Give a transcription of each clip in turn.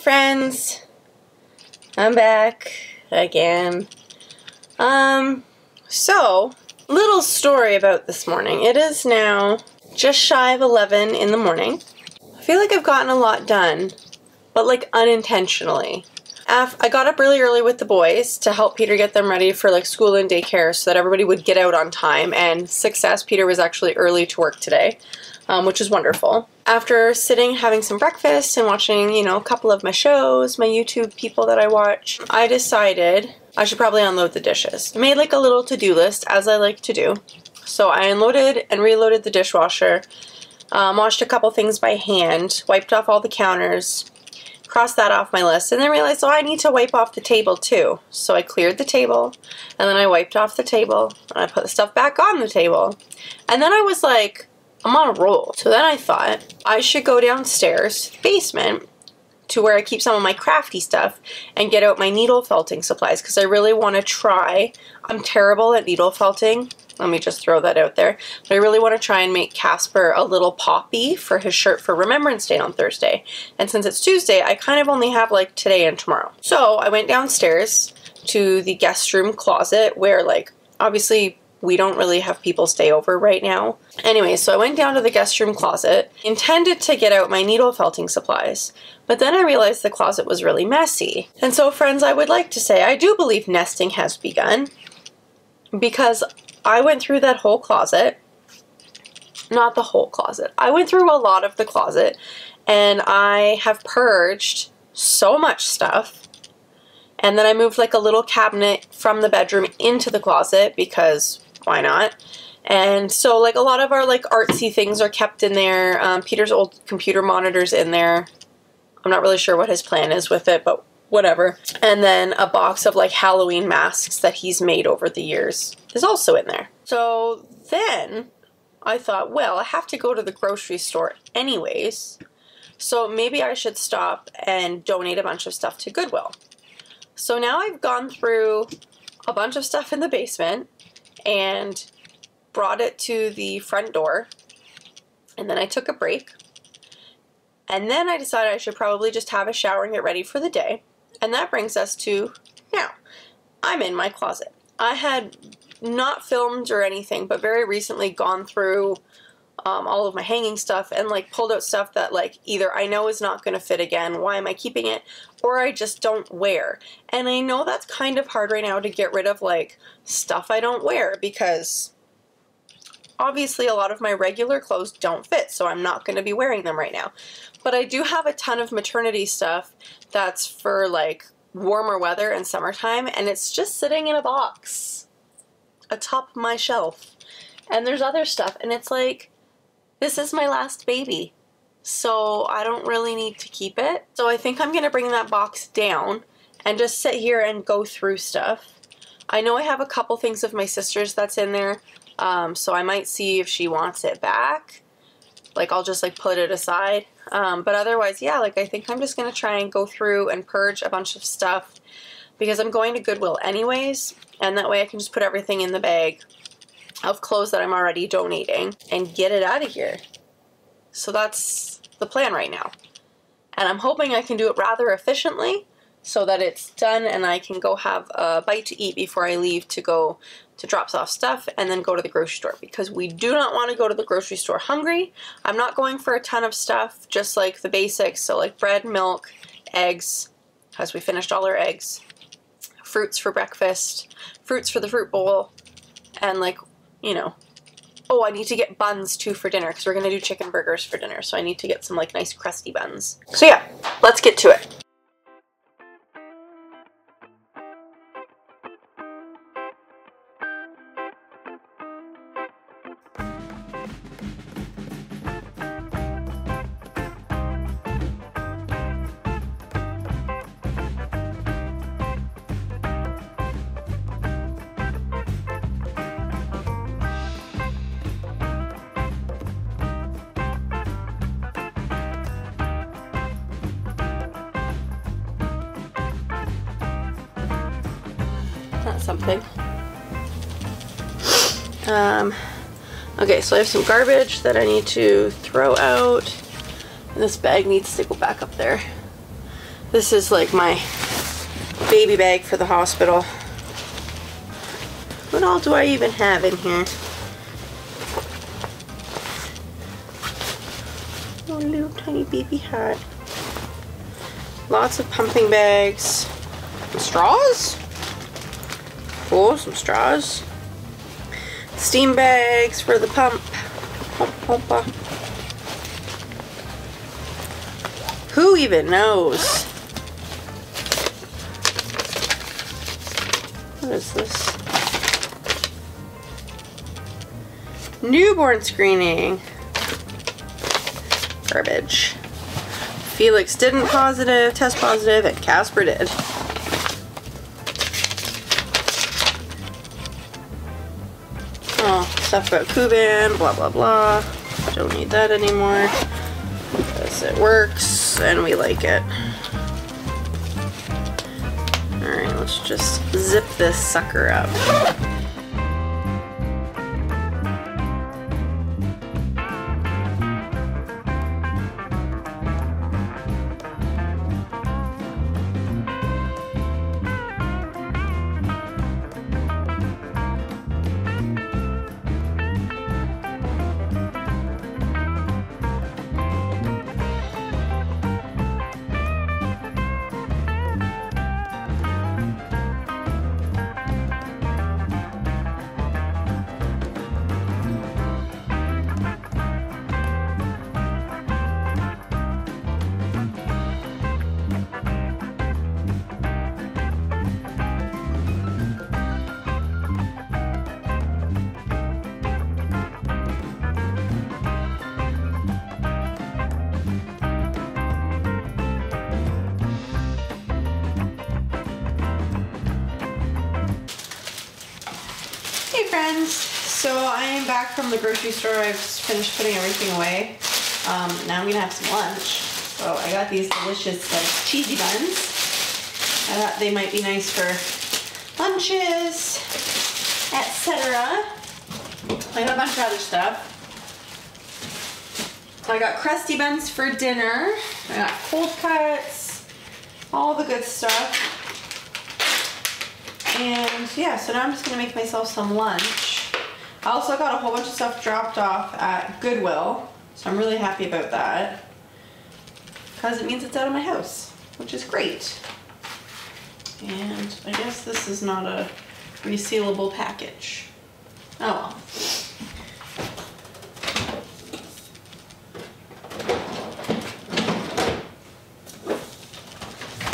friends, I'm back again. So, little story about this morning. It is now just shy of 11 in the morning. I feel like I've gotten a lot done, but like unintentionally. I got up really early with the boys to help Peter get them ready for like school and daycare so that everybody would get out on time, and success, Peter was actually early to work today, which is wonderful. After sitting, having some breakfast and watching, you know, a couple of my shows, my YouTube people that I watch, I decided I should probably unload the dishes. I made like a little to-do list, as I like to do. So I unloaded and reloaded the dishwasher, washed a couple things by hand, wiped off all the counters, crossed that off my list, and then realized, oh, I need to wipe off the table too. So I cleared the table, and then I wiped off the table, and I put the stuff back on the table. And then I was like, I'm on a roll. So then I thought I should go downstairs, basement, to where I keep some of my crafty stuff and get out my needle felting supplies, because I really want to try. I'm terrible at needle felting. Let me just throw that out there. But I really want to try and make Casper a little poppy for his shirt for Remembrance Day on Thursday. And since it's Tuesday, I kind of only have like today and tomorrow. So I went downstairs to the guest room closet where, like, obviously we don't really have people stay over right now. Anyway, so I went down to the guest room closet, intended to get out my needle felting supplies, but then I realized the closet was really messy. And so, friends, I would like to say I do believe nesting has begun, because I went through that whole closet, not the whole closet, I went through a lot of the closet, and I have purged so much stuff. And then I moved like a little cabinet from the bedroom into the closet, because why not? And so like a lot of our like artsy things are kept in there. Peter's old computer monitor's in there. I'm not really sure what his plan is with it, but whatever. And then a box of like Halloween masks that he's made over the years is also in there. So then I thought, well, I have to go to the grocery store anyways, so maybe I should stop and donate a bunch of stuff to Goodwill. So now I've gone through a bunch of stuff in the basement and brought it to the front door, and then I took a break, and then I decided I should probably just have a shower and get ready for the day. And that brings us to now. I'm in my closet. I had not filmed or anything, but very recently gone through all of my hanging stuff and like pulled out stuff that like either I know is not going to fit again, why am I keeping it, or I just don't wear. And I know that's kind of hard right now to get rid of like stuff I don't wear, because obviously a lot of my regular clothes don't fit, so I'm not going to be wearing them right now. But I do have a ton of maternity stuff that's for like warmer weather and summertime, and it's just sitting in a box atop my shelf. And there's other stuff, and it's like, this is my last baby, so I don't really need to keep it. So I think I'm going to bring that box down and just sit here and go through stuff. I know I have a couple things of my sister's that's in there, so I might see if she wants it back. Like, I'll just like put it aside. But otherwise, yeah, like I think I'm just going to try and go through and purge a bunch of stuff, because I'm going to Goodwill anyways, and that way I can just put everything in the bag of clothes that I'm already donating and get it out of here. So that's the plan right now. And I'm hoping I can do it rather efficiently so that it's done and I can go have a bite to eat before I leave to go to drop off stuff and then go to the grocery store, because we do not want to go to the grocery store hungry. I'm not going for a ton of stuff, just like the basics, so like bread, milk, eggs, because we finished all our eggs, fruits for breakfast, fruits for the fruit bowl, and like, you know, oh, I need to get buns too for dinner, because we're going to do chicken burgers for dinner, so I need to get some like nice crusty buns. So yeah, let's get to it. That's something. Okay, so I have some garbage that I need to throw out, and this bag needs to go back up there. This is like my baby bag for the hospital. What all do I even have in here? Oh, little tiny baby hat. Lots of pumping bags. Some straws? Cool, some straws. Steam bags for the pump. Pumpa. Who even knows? What is this? Newborn screening. Garbage. Felix didn't test positive, and Casper did. Oh, stuff about Kuban, blah blah blah. Don't need that anymore. Because it works and we like it. Alright, let's just zip this sucker up. Friends, so I am back from the grocery store. I've just finished putting everything away. Now I'm gonna have some lunch. So I got these delicious like cheesy buns. I thought they might be nice for lunches, etc. I got a bunch of other stuff. I got crusty buns for dinner. I got cold cuts, all the good stuff. And yeah, so now I'm just gonna make myself some lunch. I also got a whole bunch of stuff dropped off at Goodwill, so I'm really happy about that because it means it's out of my house, which is great. And I guess this is not a resealable package. Oh well.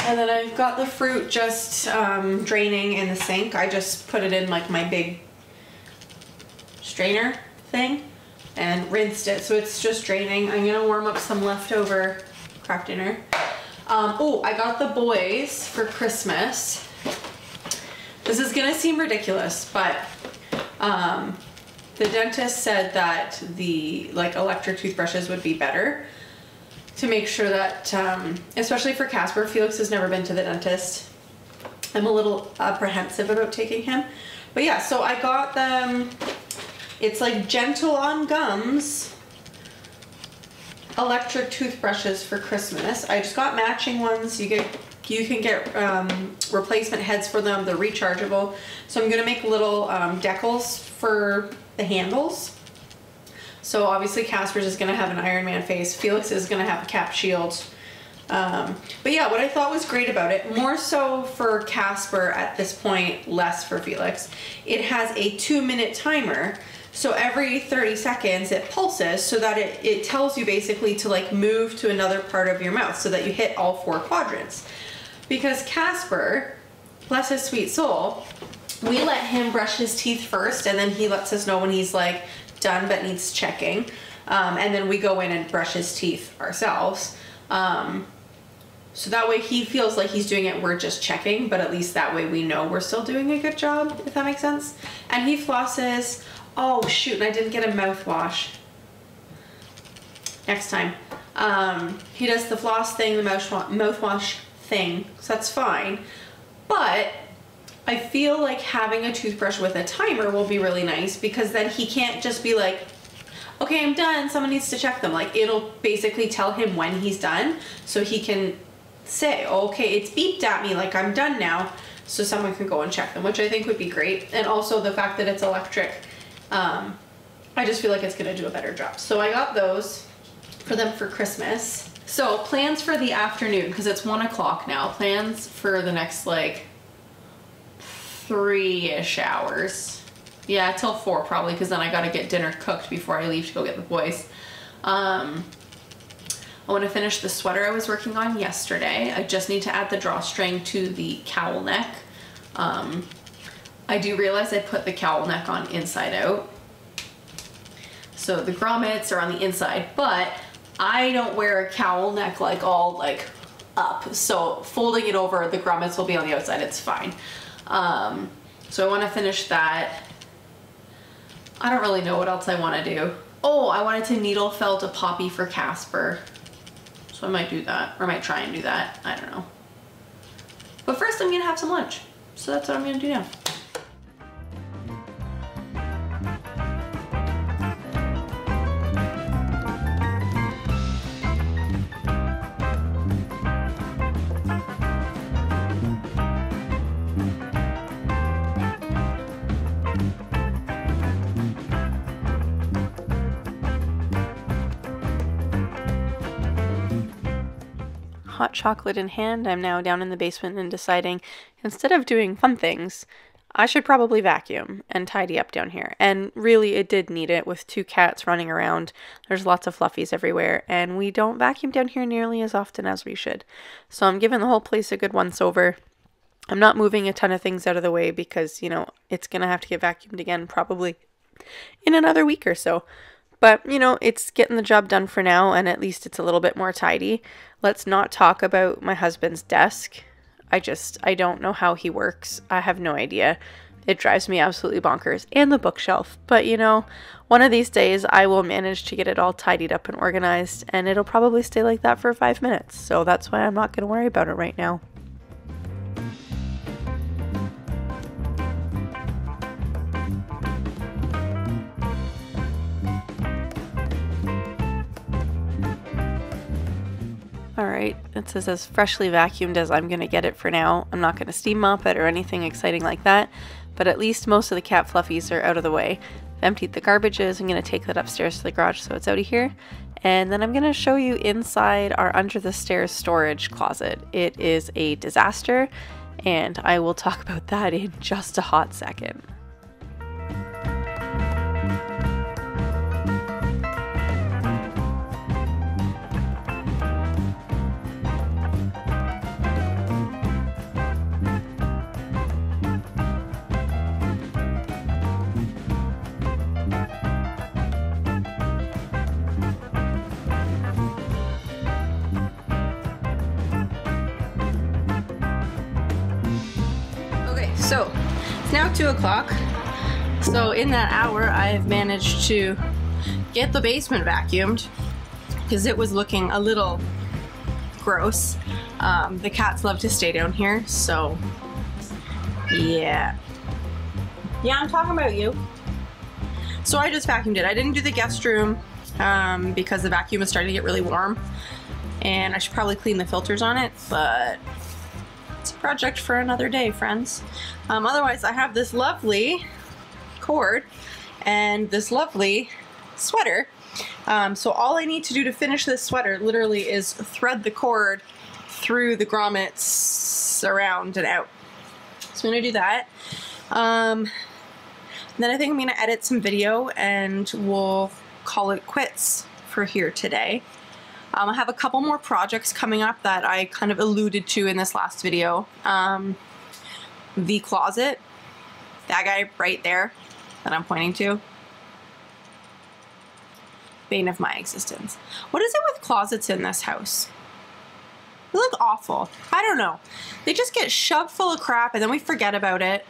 And then I've got the fruit just draining in the sink. I just put it in like my big strainer thing and rinsed it. So it's just draining. I'm gonna warm up some leftover craft dinner. Oh, I got the boys for Christmas. This is gonna seem ridiculous, but the dentist said that the like electric toothbrushes would be better. To make sure that, especially for Casper, Felix has never been to the dentist. I'm a little apprehensive about taking him. But yeah, so I got them, it's like gentle on gums, electric toothbrushes for Christmas. I just got matching ones. You can get replacement heads for them. They're rechargeable. So I'm gonna make little decals for the handles. So obviously Casper's is going to have an Iron Man face. Felix is going to have a cap shield. But yeah, what I thought was great about it, more so for Casper at this point, less for Felix, it has a 2-minute timer. So every 30 seconds it pulses so that it tells you basically to like move to another part of your mouth so that you hit all 4 quadrants. Because Casper, bless his sweet soul, we let him brush his teeth first and then he lets us know when he's like done but needs checking, and then we go in and brush his teeth ourselves, so that way he feels like he's doing it, we're just checking, but at least that way we know we're still doing a good job, if that makes sense. And he flosses, oh shoot, and I didn't get a mouthwash. Next time. He does the floss thing, the mouthwash thing, so that's fine, but I feel like having a toothbrush with a timer will be really nice, because then he can't just be like, okay, I'm done, someone needs to check them. Like, it'll basically tell him when he's done, so he can say, okay, it's beeped at me like I'm done now, so someone can go and check them, which I think would be great. And also the fact that it's electric, I just feel like it's gonna do a better job. So I got those for them for Christmas. So plans for the afternoon, because it's 1 o'clock now, plans for the next like 3-ish hours. Yeah, till 4 probably, because then I gotta get dinner cooked before I leave to go get the boys. I want to finish the sweater I was working on yesterday. I just need to add the drawstring to the cowl neck. I do realize I put the cowl neck on inside out. So the grommets are on the inside, but I don't wear a cowl neck like all like up. So folding it over, the grommets will be on the outside, it's fine. So I want to finish that. I don't really know what else I want to do. Oh, I wanted to needle felt a poppy for Casper. So I might do that, or I might try and do that. I don't know. But first I'm gonna have some lunch. So that's what I'm gonna do now. Hot chocolate in hand, I'm now down in the basement and deciding, instead of doing fun things, I should probably vacuum and tidy up down here. And really, it did need it with 2 cats running around. There's lots of fluffies everywhere, and we don't vacuum down here nearly as often as we should. So I'm giving the whole place a good once over. I'm not moving a ton of things out of the way because, you know, it's going to have to get vacuumed again probably in another week or so. But, you know, it's getting the job done for now, and at least it's a little bit more tidy. Let's not talk about my husband's desk. I don't know how he works. I have no idea. It drives me absolutely bonkers. And the bookshelf. But, you know, one of these days I will manage to get it all tidied up and organized, and it'll probably stay like that for 5 minutes. So that's why I'm not going to worry about it right now. Alright, it's as freshly vacuumed as I'm going to get it for now. I'm not going to steam mop it or anything exciting like that, but at least most of the cat fluffies are out of the way. I've emptied the garbages. I'm going to take that upstairs to the garage so it's out of here. And then I'm going to show you inside our under the stairs storage closet. It is a disaster, and I will talk about that in just a hot second. So it's now 2 o'clock. So in that hour, I've managed to get the basement vacuumed because it was looking a little gross. The cats love to stay down here, so yeah. Yeah, I'm talking about you. So I just vacuumed it. I didn't do the guest room because the vacuum is starting to get really warm, and I should probably clean the filters on it, but it's a project for another day, friends. Otherwise, I have this lovely cord and this lovely sweater. So all I need to do to finish this sweater literally is thread the cord through the grommets around and out. So I'm gonna do that. Then I think I'm gonna edit some video and we'll call it quits for here today. I have a couple more projects coming up that I kind of alluded to in this last video. The closet, that guy right there that I'm pointing to. Bane of my existence. What is it with closets in this house? They look awful. I don't know. They just get shoved full of crap and then we forget about it.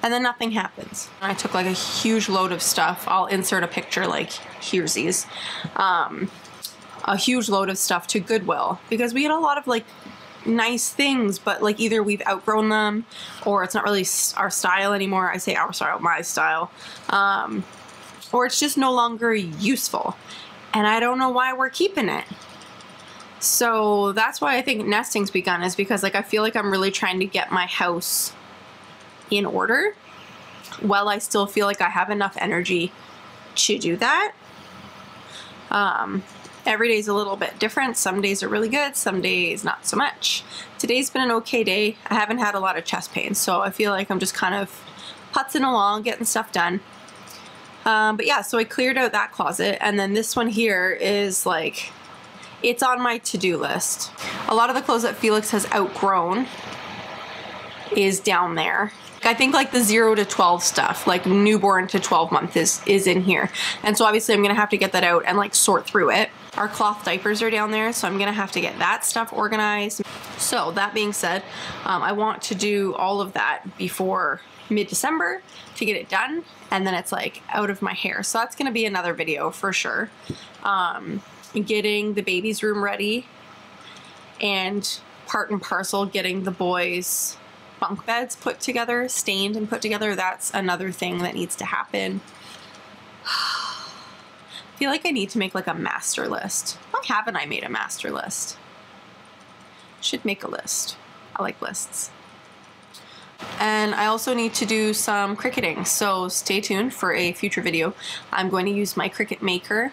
And then nothing happens. I took like a huge load of stuff. I'll insert a picture like, here's these. A huge load of stuff to Goodwill because we had a lot of like nice things, but like either we've outgrown them or it's not really our style anymore. I say our style, my style. Or it's just no longer useful. And I don't know why we're keeping it. So that's why I think nesting's begun, is because like I feel like I'm really trying to get my house in order while I still feel like I have enough energy to do that. Every day's a little bit different. Some days are really good, some days not so much. Today's been an okay day. I haven't had a lot of chest pain, so I feel like I'm just kind of putzing along, getting stuff done. But yeah, so I cleared out that closet, and then this one here is like, it's on my to-do list. A lot of the clothes that Felix has outgrown is down there. I think like the 0 to 12 stuff, like newborn to 12 month is in here. And so obviously I'm gonna have to get that out and like sort through it. Our cloth diapers are down there, so I'm gonna have to get that stuff organized. So that being said, I want to do all of that before mid-December to get it done, and then it's like out of my hair. So that's gonna be another video for sure. Getting the baby's room ready, and part and parcel getting the boys' bunk beds put together, stained and put together. That's another thing that needs to happen. I feel like I need to make like a master list. Why haven't I made a master list? Should make a list. I like lists. And I also need to do some cricketing, so stay tuned for a future video. I'm going to use my Cricut Maker.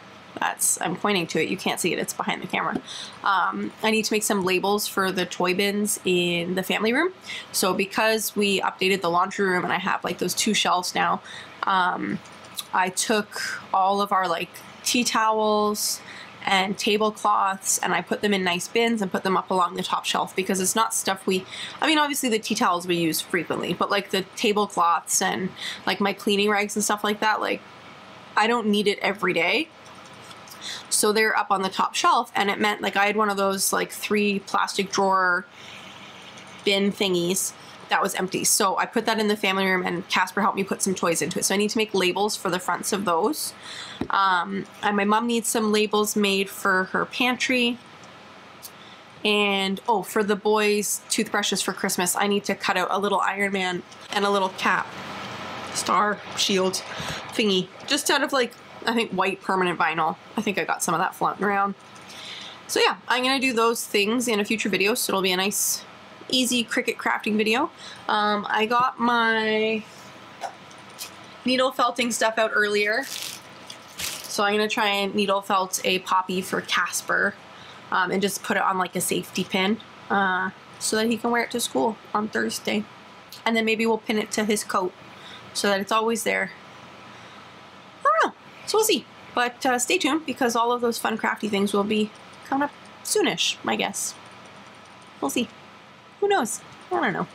I'm pointing to it, you can't see it, it's behind the camera. I need to make some labels for the toy bins in the family room. So because we updated the laundry room and I have like those 2 shelves now, I took all of our like tea towels and tablecloths and I put them in nice bins and put them up along the top shelf, because it's not stuff I mean obviously the tea towels we use frequently, but like the tablecloths and like my cleaning rags and stuff like that, like I don't need it every day. So they're up on the top shelf, and it meant like I had one of those like 3 plastic drawer bin thingies that was empty. So I put that in the family room, and Casper helped me put some toys into it. So I need to make labels for the fronts of those. And my mom needs some labels made for her pantry. And oh, for the boys' toothbrushes for Christmas, I need to cut out a little Iron Man and a little cap, star, shield thingy, just out of like, I think white permanent vinyl. I think I got some of that floating around. So yeah, I'm gonna do those things in a future video, so it'll be a nice, easy Cricut crafting video. I got my needle felting stuff out earlier, so I'm gonna try and needle felt a poppy for Casper, and just put it on like a safety pin, so that he can wear it to school on Thursday. And then maybe we'll pin it to his coat so that it's always there. So we'll see, but stay tuned, because all of those fun crafty things will be coming up soonish, I guess. We'll see. Who knows? I don't know.